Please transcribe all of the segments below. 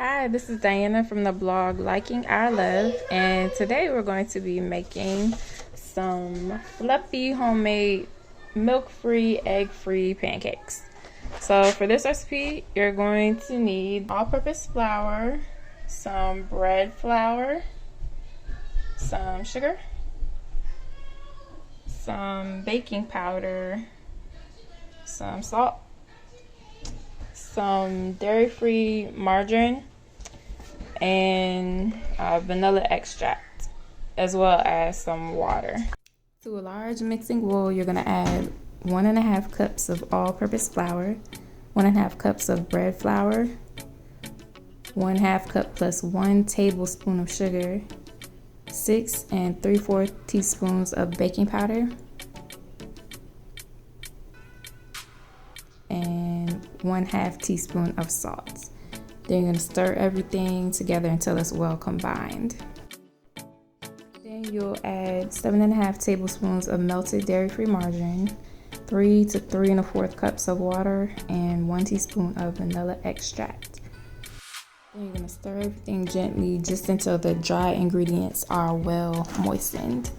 Hi, this is Diana from the blog Liking Our Love, and today we're going to be making some fluffy homemade milk-free, egg-free pancakes. So for this recipe, you're going to need all-purpose flour, some bread flour, some sugar, some baking powder, some salt, some dairy-free margarine, and vanilla extract, as well as some water. To a large mixing bowl, you're going to add 1.5 cups of all-purpose flour, 1.5 cups of bread flour, 1/2 cup plus 1 tablespoon of sugar, 6 3/4 teaspoons of baking powder, and 1/2 teaspoon of salt. Then you're going to stir everything together until it's well combined. Then you'll add 7.5 tablespoons of melted dairy-free margarine, 3 to 3 1/4 cups of water, and 1 teaspoon of vanilla extract. Then you're going to stir everything gently just until the dry ingredients are well moistened.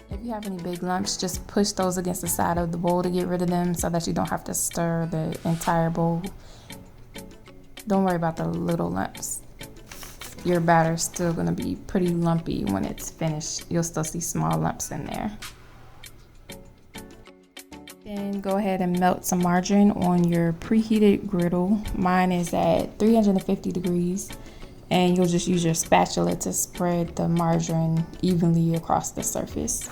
If you have any big lumps, just push those against the side of the bowl to get rid of them so that you don't have to stir the entire bowl. Don't worry about the little lumps. Your batter's still going to be pretty lumpy when it's finished. You'll still see small lumps in there. Then go ahead and melt some margarine on your preheated griddle. Mine is at 350 degrees. And you'll just use your spatula to spread the margarine evenly across the surface.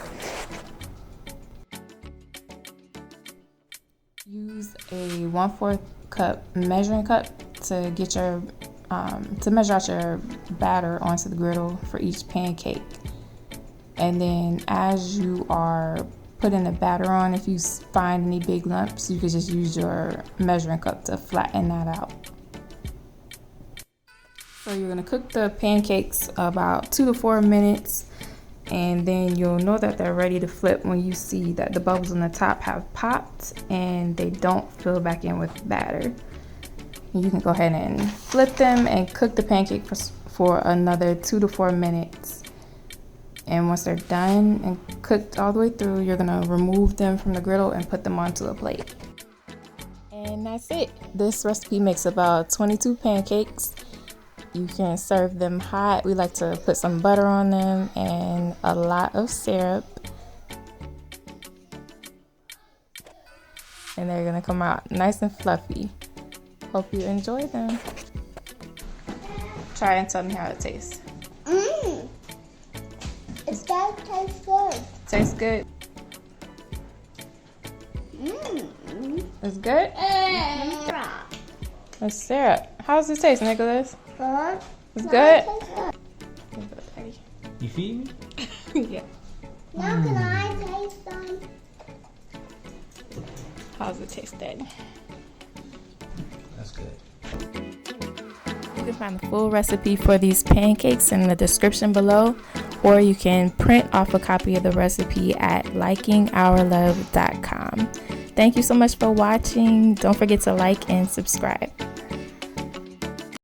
Use a 1/4 cup measuring cup to get your to measure out your batter onto the griddle for each pancake. And then as you are putting the batter on, if you find any big lumps, you could just use your measuring cup to flatten that out. So you're going to cook the pancakes about 2 to 4 minutes, and then you'll know that they're ready to flip when you see that the bubbles on the top have popped and they don't fill back in with batter. You can go ahead and flip them and cook the pancake for another 2 to 4 minutes. And once they're done and cooked all the way through, you're going to remove them from the griddle and put them onto a plate. And that's it. This recipe makes about 22 pancakes. You can serve them hot. We like to put some butter on them and a lot of syrup. And they're gonna come out nice and fluffy. Hope you enjoy them. Try and tell me how it tastes. It does taste good. Tastes good? It's good? It's syrup. How's it taste, Nicholas? Good. It's good? You feed me? Yeah. Now can I taste some? How's it taste, Daddy? That's good. You can find the full recipe for these pancakes in the description below, or you can print off a copy of the recipe at likingourlove.com. Thank you so much for watching. Don't forget to like and subscribe.